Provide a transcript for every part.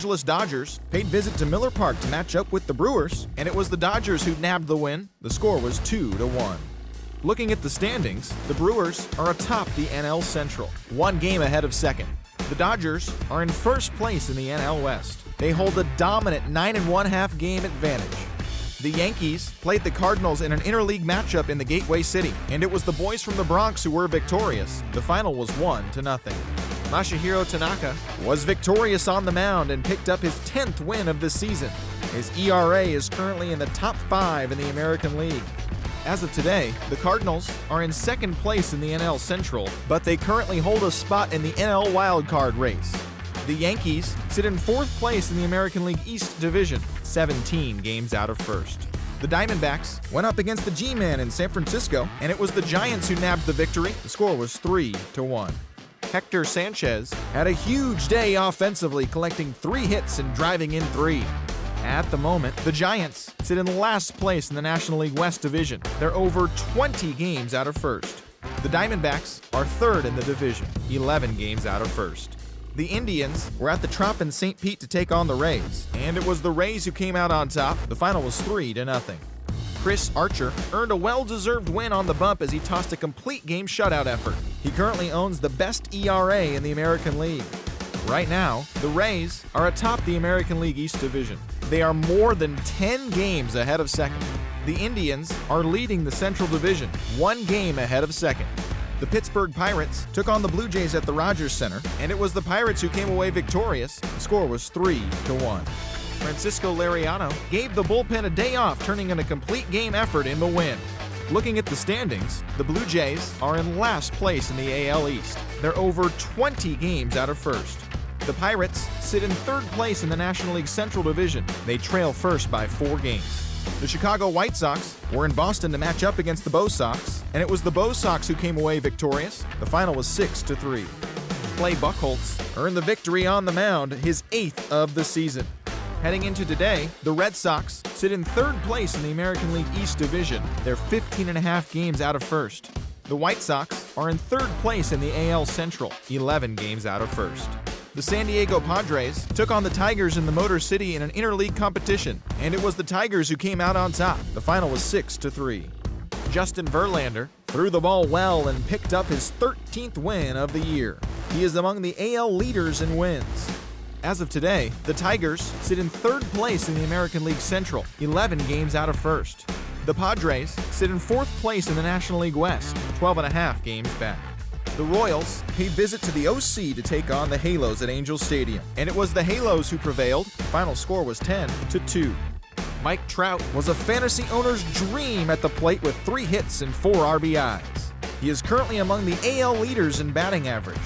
Angeles Dodgers paid visit to Miller Park to match up with the Brewers, and it was the Dodgers who nabbed the win. The score was 2-1. Looking at the standings, the Brewers are atop the NL Central, one game ahead of second. The Dodgers are in first place in the NL West. They hold a dominant 9½ game advantage. The Yankees played the Cardinals in an interleague matchup in the Gateway City, and it was the boys from the Bronx who were victorious. The final was 1-0. Masahiro Tanaka was victorious on the mound and picked up his 10th win of the season. His ERA is currently in the top 5 in the American League. As of today, the Cardinals are in second place in the NL Central, but they currently hold a spot in the NL wildcard race. The Yankees sit in fourth place in the American League East Division, 17 games out of first. The Diamondbacks went up against the G-Men in San Francisco, and it was the Giants who nabbed the victory. The score was 3-1. Hector Sanchez had a huge day offensively, collecting 3 hits and driving in 3. At the moment, the Giants sit in last place in the National League West Division. They're over 20 games out of first. The Diamondbacks are third in the division, 11 games out of first. The Indians were at the Trop in St. Pete to take on the Rays, and it was the Rays who came out on top. The final was 3-0. Chris Archer earned a well-deserved win on the bump as he tossed a complete game shutout effort. He currently owns the best ERA in the American League. Right now, the Rays are atop the American League East Division. They are more than 10 games ahead of second. The Indians are leading the Central Division, 1 game ahead of second. The Pittsburgh Pirates took on the Blue Jays at the Rogers Center, and it was the Pirates who came away victorious. The score was 3-1. Francisco Liriano gave the bullpen a day off, turning in a complete game effort in the win. Looking at the standings, the Blue Jays are in last place in the AL East. They're over 20 games out of first. The Pirates sit in third place in the National League Central Division. They trail first by 4 games. The Chicago White Sox were in Boston to match up against the Bo Sox, and it was the Bo Sox who came away victorious. The final was 6-3. Clay Buchholz earned the victory on the mound, his 8th of the season. Heading into today, the Red Sox sit in third place in the American League East Division. They're 15½ games out of first. The White Sox are in third place in the AL Central, 11 games out of first. The San Diego Padres took on the Tigers in the Motor City in an interleague competition, and it was the Tigers who came out on top. The final was 6-3. Justin Verlander threw the ball well and picked up his 13th win of the year. He is among the AL leaders in wins. As of today, the Tigers sit in third place in the American League Central, 11 games out of first. The Padres sit in fourth place in the National League West, 12½ games back. The Royals paid visit to the OC to take on the Halos at Angel Stadium, and it was the Halos who prevailed. The final score was 10-2. Mike Trout was a fantasy owner's dream at the plate with 3 hits and 4 RBIs. He is currently among the AL leaders in batting average.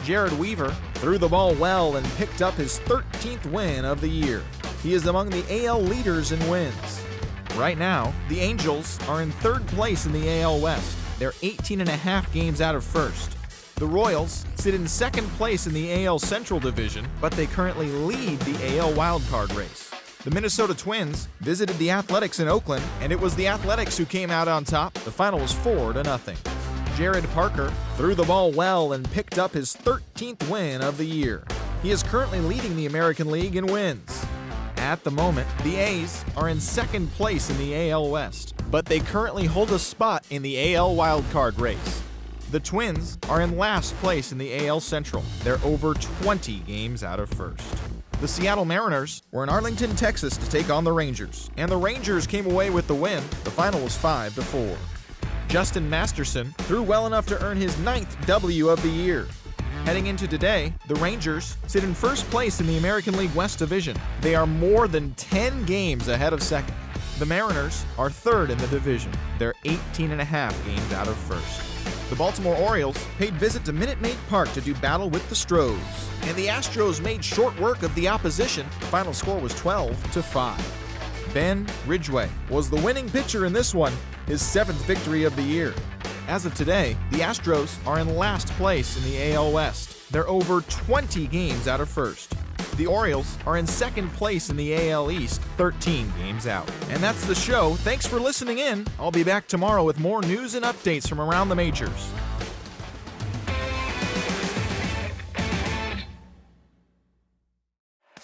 Jared Weaver threw the ball well and picked up his 13th win of the year. He is among the AL leaders in wins. Right now, the Angels are in third place in the AL West. They're 18½ games out of first. The Royals sit in second place in the AL Central Division, but they currently lead the AL wildcard race. The Minnesota Twins visited the Athletics in Oakland, and it was the Athletics who came out on top. The final was 4-0. Jared Parker threw the ball well and picked up his 13th win of the year. He is currently leading the American League in wins. At the moment, the A's are in second place in the AL West, but they currently hold a spot in the AL wildcard race. The Twins are in last place in the AL Central. They're over 20 games out of first. The Seattle Mariners were in Arlington, Texas to take on the Rangers, and the Rangers came away with the win. The final was 5-4. Justin Masterson threw well enough to earn his 9th W of the year. Heading into today, the Rangers sit in first place in the American League West Division. They are more than 10 games ahead of second. The Mariners are third in the division. They're 18½ games out of first. The Baltimore Orioles paid visit to Minute Maid Park to do battle with the Stros, and the Astros made short work of the opposition. The final score was 12-5. Ben Ridgway was the winning pitcher in this one, his 7th victory of the year. As of today, the Astros are in last place in the AL West. They're over 20 games out of first. The Orioles are in second place in the AL East, 13 games out. And that's the show. Thanks for listening in. I'll be back tomorrow with more news and updates from around the majors.